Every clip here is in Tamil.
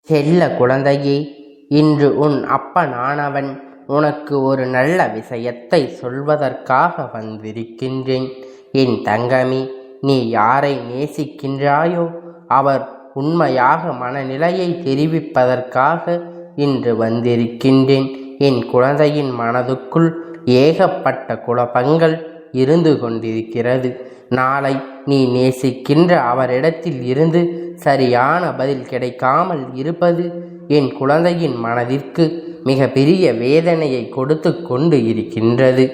செல்ல குழந்தையே, இன்று உன் அப்பனானவன் உனக்கு ஒரு நல்ல விஷயத்தை சொல்வதற்காக வந்திருக்கின்றேன். என் தங்கமே, நீ யாரை நேசிக்கின்றாயோ அவர் உண்மையாக மனநிலையை தெரிவிப்பதற்காக இன்று வந்திருக்கின்றேன். என் குழந்தையின் மனதுக்குள் ஏகப்பட்ட குழப்பங்கள் இருந்து கொண்டிருக்கிறது. நாளை நீ நேசிக்கின்ற அவரிடத்தில் இருந்து சரியான பதில் கிடைக்காமல் இருப்பது என் குழந்தையின் மனதிற்கு மிக பெரிய வேதனையை கொடுத்து கொண்டு இருக்கின்றது.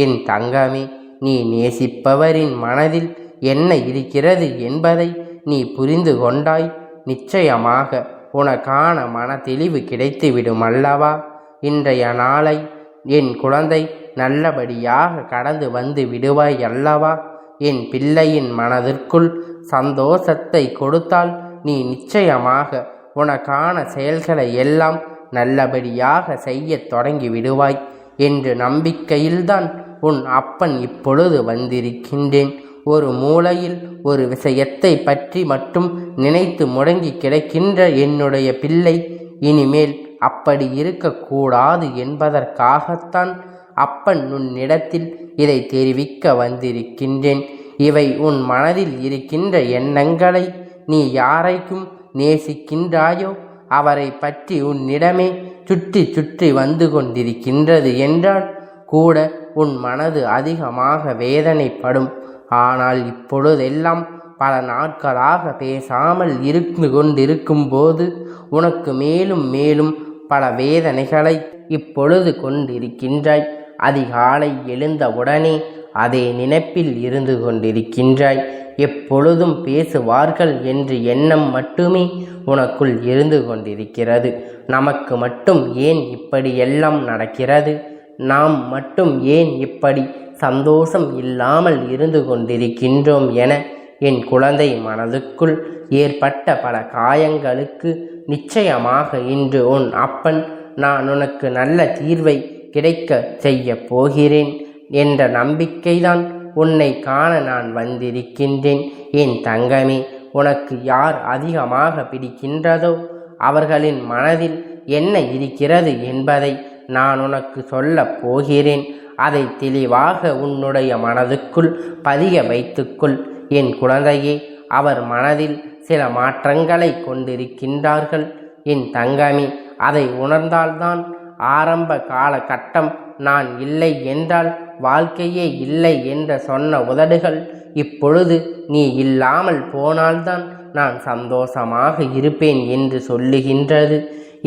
என் தங்கமே, நீ நேசிப்பவரின் மனதில் என்ன இருக்கிறது என்பதை நீ புரிந்து கொண்டாய். நிச்சயமாக உனக்கான மன தெளிவு கிடைத்துவிடும் அல்லவா? இன்றைய நாளை என் குழந்தை நல்லபடியாக கடந்து வந்து விடுவாய் அல்லவா? என் பிள்ளையின் மனதிற்குள் சந்தோஷத்தை கொடுத்தால் நீ நிச்சயமாக உனக்கான செயல்களை எல்லாம் நல்லபடியாக செய்ய தொடங்கி விடுவாய் என்ற நம்பிக்கையில்தான் உன் அப்பன் இப்பொழுது வந்திருக்கின்றேன். ஒரு மூலையில் ஒரு விஷயத்தை பற்றி மட்டும் நினைத்து முடங்கி கிடக்கின்ற என்னுடைய பிள்ளை, இனிமேல் அப்படி இருக்கக்கூடாது என்பதற்காகத்தான் அப்பன் உன்னிடத்தில் இதை தெரிவிக்க வந்திருக்கின்றேன். இவை உன் மனதில் இருக்கின்ற எண்ணங்களை நீ யாரைக்கும் நேசிக்கின்றாயோ அவரை பற்றி உன்னிடமே சுற்றி சுற்றி வந்து கொண்டிருக்கின்றது என்றால் கூட உன் மனது அதிகமாக வேதனைப்படும். ஆனால் இப்பொழுதெல்லாம் பல நாட்களாக பேசாமல் இருந்து கொண்டிருக்கும் போது உனக்கு மேலும் மேலும் பல வேதனைகளை இப்பொழுது கொண்டிருக்கின்றாய். அதிகாலை எழுந்தவுடனே அதே நினைப்பில் இருந்து கொண்டிருக்கின்றாய். எப்பொழுதும் பேசுவார்கள் என்று எண்ணம் மட்டுமே உனக்குள் இருந்து கொண்டிருக்கிறது. நமக்கு மட்டும் ஏன் இப்படி எல்லாம் நடக்கிறது? நாம் மட்டும் ஏன் இப்படி சந்தோஷம் இல்லாமல் இருந்து கொண்டிருக்கின்றோம் என என் குழந்தை மனதுக்குள் ஏற்பட்ட பல காயங்களுக்கு நிச்சயமாக இன்று உன் அப்பன் நான் உனக்கு நல்ல தீர்வை கிடைக்க செய்ய போகிறேன் என்ற நம்பிக்கைதான் உன்னை காண நான் வந்திருக்கின்றேன். என் தங்கமே, உனக்கு யார் அதிகமாக பிடிக்கின்றதோ அவர்களின் மனதில் என்ன இருக்கிறது என்பதை நான் உனக்கு சொல்லப் போகிறேன். அதை தெளிவாக உன்னுடைய மனதுக்குள் பதிய வைத்துக்கொள். என் குழந்தையே, அவர் மனதில் சில மாற்றங்களை கொண்டிருக்கின்றார்கள். என் தங்கமே, அதை உணர்ந்தால்தான் ஆரம்ப காலகட்டம் நான் இல்லை என்றால் வாழ்க்கையே இல்லை என்ற சொன்ன உதடுகள் இப்பொழுது நீ இல்லாமல் போனால்தான் நான் சந்தோஷமாக இருப்பேன் என்று சொல்லுகின்றது.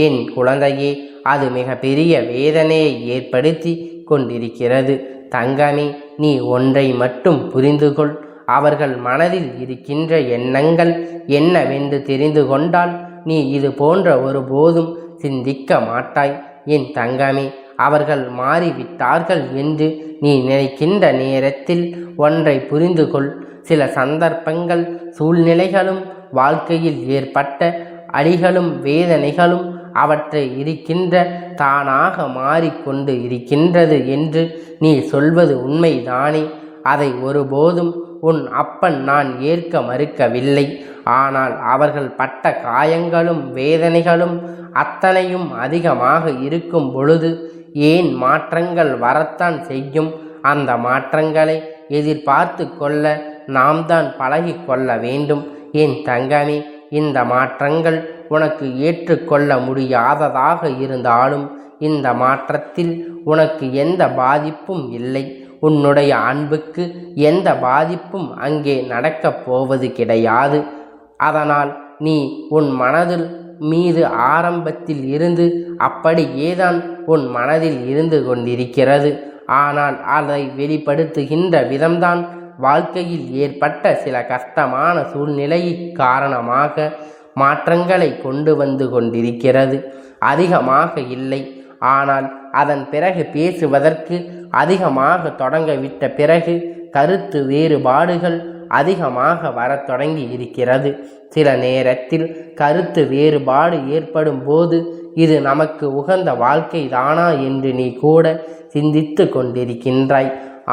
என் குழந்தையே, அது மிக பெரிய வேதனையை ஏற்படுத்தி கொண்டிருக்கிறது. தங்கமே, நீ ஒன்றை மட்டும் புரிந்து கொள். அவர்கள் மனதில் இருக்கின்ற எண்ணங்கள் என்னவென்று தெரிந்து கொண்டால் நீ இது போன்ற ஒருபோதும் சிந்திக்க மாட்டாய். என் தங்கமே, அவர்கள் மாறிவிட்டார்கள் என்று நீ நினைக்கின்ற நேரத்தில் ஒன்றை புரிந்து கொள். சில சந்தர்ப்பங்கள் சூழ்நிலைகளும் வாழ்க்கையில் ஏற்பட்ட அடிகளும் வேதனைகளும் அவற்றை இருக்கின்ற தானாக மாறிக்கொண்டு இருக்கின்றது என்று நீ சொல்வது உண்மைதானே? அதை ஒருபோதும் உன் அப்பன் நான் ஏற்க மறுக்கவில்லை. ஆனால் அவர்கள் பட்ட காயங்களும் வேதனைகளும் அத்தனையும் அதிகமாக இருக்கும் பொழுது ஏன் மாற்றங்கள் வரத்தான் செய்யும். அந்த மாற்றங்களை எதிர்பார்த்து கொள்ள நாம் தான் பழகி கொள்ள வேண்டும். என் தங்கமே, இந்த மாற்றங்கள் உனக்கு ஏற்றுக்கொள்ள முடியாததாக இருந்தாலும் இந்த மாற்றத்தில் உனக்கு எந்த பாதிப்பும் இல்லை. உன்னுடைய அன்புக்கு எந்த பாதிப்பும் அங்கே நடக்கப் போவது கிடையாது. அதனால் நீ உன் மனதில் மீது ஆரம்பத்தில் இருந்து அப்படியேதான் உன் மனதில் இருந்து கொண்டிருக்கிறது. ஆனால் அதை வெளிப்படுத்துகின்ற விதம்தான் வாழ்க்கையில் ஏற்பட்ட சில கஷ்டமான சூழ்நிலை காரணமாக மாற்றங்களை கொண்டு வந்து கொண்டிருக்கிறது. அதிகமாக இல்லை, ஆனால் அதன் பிறகு பேசுவதற்கு அதிகமாக தொடங்கவிட்ட பிறகு கருத்து வேறுபாடுகள் அதிகமாக வரத் தொடங்கி இருக்கிறது. சில நேரத்தில் கருத்து வேறுபாடு ஏற்படும் போது இது நமக்கு உகந்த வாழ்க்கை தானா என்று நீ கூட சிந்தித்து கொண்டிருக்கின்றாய்.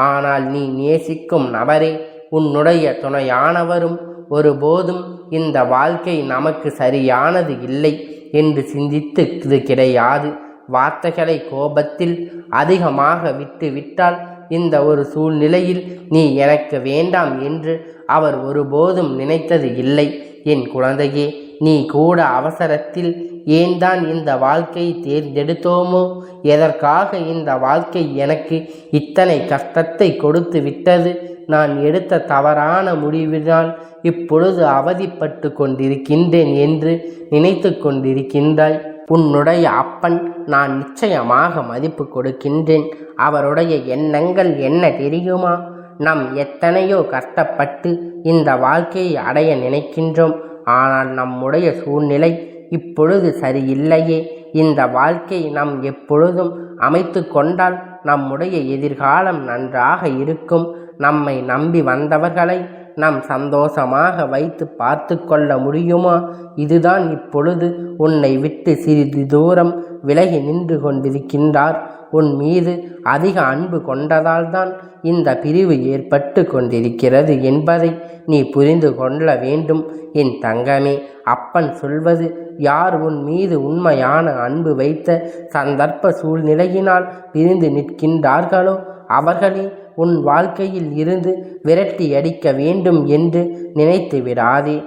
ஆனால் நீ நேசிக்கும் நபரே உன்னுடைய துணையானவரும் ஒருபோதும் இந்த வாழ்க்கை நமக்கு சரியானது இல்லை என்று சிந்தித்தது கிடையாது. வார்த்தைகளை கோபத்தில் அதிகமாக விட்டால் இந்த ஒரு சூழ்நிலையில் நீ எனக்கு வேண்டாம் என்று அவர் ஒருபோதும் நினைத்தது இல்லை. என் குழந்தையே, நீ கூட அவசரத்தில் ஏன்தான் இந்த வாழ்க்கையை தேர்ந்தெடுத்தோமோ, எதற்காக இந்த வாழ்க்கை எனக்கு இத்தனை கஷ்டத்தை கொடுத்து விட்டது, நான் எடுத்த தவறான முடிவினால் இப்பொழுது அவதிப்பட்டு கொண்டிருக்கின்றேன் என்று நினைத்து கொண்டிருக்கின்றாய். உன்னுடைய அப்பன் நான் நிச்சயமாக மதிப்பு கொடுக்கின்றேன். அவருடைய எண்ணங்கள் என்ன தெரியுமா? நாம் எத்தனையோ கஷ்டப்பட்டு இந்த வாழ்க்கையை அடைய நினைக்கின்றோம். ஆனால் நம்முடைய சூழ்நிலை இப்பொழுது சரியில்லையே. இந்த வாழ்க்கை நாம் எப்பொழுதும் அமைத்து கொண்டால் நம்முடைய எதிர்காலம் நன்றாக இருக்கும். நம்மை நம்பி வந்தவர்களை நாம் சந்தோஷமாக வைத்து பார்த்து கொள்ள முடியுமா? இதுதான் இப்பொழுது உன்னை விட்டு சிறிது தூரம் விலகி நின்று கொண்டிருக்கின்றார். உன் மீது அதிக அன்பு கொண்டதால் தான் இந்த பிரிவு ஏற்பட்டு கொண்டிருக்கிறது என்பதை நீ புரிந்து கொள்ள வேண்டும். என் தங்கமே, அப்பன் சொல்வது யார் உன் மீது உண்மையான அன்பு வைத்த சந்தர்ப்ப சூழ்நிலையினால் பிரிந்து நிற்கின்றார்களோ அவர்களே உன் வாழ்க்கையில் இருந்து விரட்டி அடிக்க வேண்டும் என்று நினைத்து விடாதே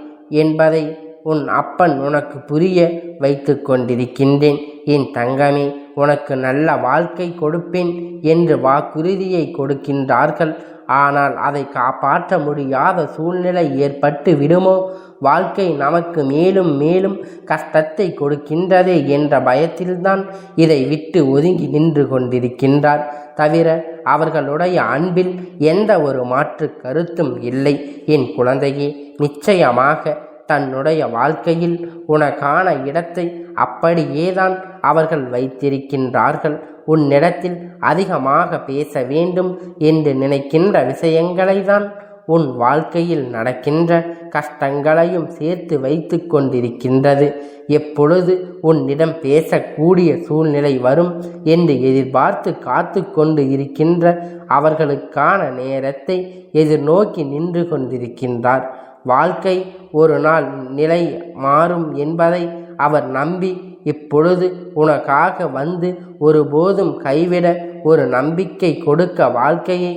என்பதை உன் அப்பன் உனக்கு புரிய வைத்து கொண்டிருக்கின்றேன். என் தங்கமே, உனக்கு நல்ல வாழ்க்கை கொடுப்பேன் என்று வாக்குறுதியை கொடுக்கின்றார்கள். ஆனால் அதை காப்பாற்ற முடியாத சூழ்நிலை ஏற்பட்டு விடுமோ, வாழ்க்கை நமக்கு மேலும் மேலும் கஷ்டத்தை கொடுக்கின்றதே என்ற பயத்தில்தான் இதை விட்டு ஒதுங்கி நின்று கொண்டிருக்கின்றார். தவிர அவர்களுடைய அன்பில் எந்த ஒரு மாற்று கருத்தும் இல்லை. என் குழந்தையே, நிச்சயமாக தன்னுடைய வாழ்க்கையில் உனக்கான இடத்தை அப்படியேதான் அவர்கள் வைத்திருக்கின்றார்கள். உன்னிடத்தில் அதிகமாக பேச வேண்டும் என்று நினைக்கின்ற விஷயங்களை தான் உன் வாழ்க்கையில் நடக்கின்ற கஷ்டங்களையும் சேர்த்து வைத்து கொண்டிருக்கின்றது. எப்பொழுது உன்னிடம் பேசக்கூடிய சூழ்நிலை வரும் என்று எதிர்பார்த்து காத்து கொண்டு இருக்கின்ற அவர்களுக்கான நேரத்தை எதிர்நோக்கி நின்று கொண்டிருக்கின்றார். வாழ்க்கை ஒரு நாள் நிலை மாறும் என்பதை அவர் நம்பி இப்பொழுது உனக்காக வந்து ஒருபோதும் கைவிட ஒரு நம்பிக்கை கொடுக்க வாழ்க்கையை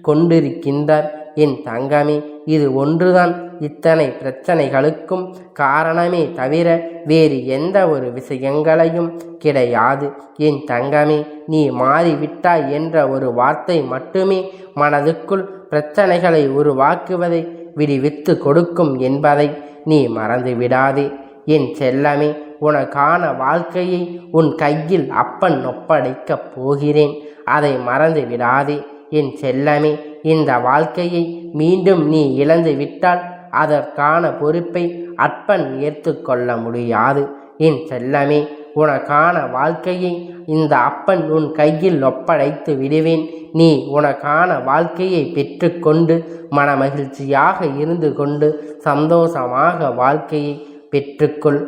கொண்டிருக்கின்றார். என் தங்கமே, இது ஒன்றுதான் இத்தனை பிரச்சனைகளுக்கும் காரணமே தவிர வேறு எந்த ஒரு விஷயங்களையும் கிடையாது. என் தங்கமே, நீ மாறிவிட்டாய் என்ற ஒரு வார்த்தை மட்டுமே மனதுக்குள் பிரச்சனைகளை உருவாக்குவதை விடுவித்து கொடுக்கும் என்பதை நீ மறந்து விடாதே. என் செல்லமே, உனக்கான வாழ்க்கையை உன் கையில் அப்பன் ஒப்படைக்கப் போகிறேன். அதை மறந்து விடாதே. என் செல்லமே, இந்த வாழ்க்கையை மீண்டும் நீ இழந்து விட்டால் அதற்கான பொறுப்பை அப்பன் ஏற்றுக்கொள்ள முடியாது. என் செல்லமே, உனக்கான வாழ்க்கையை இந்த அப்பன் உன் கையில் ஒப்படைத்து விடுவேன். நீ உனக்கான வாழ்க்கையை பெற்றுக்கொண்டு மனமகிழ்ச்சியாக இருந்து கொண்டு சந்தோஷமாக வாழ்க்கையை பெற்றுக்கொள்.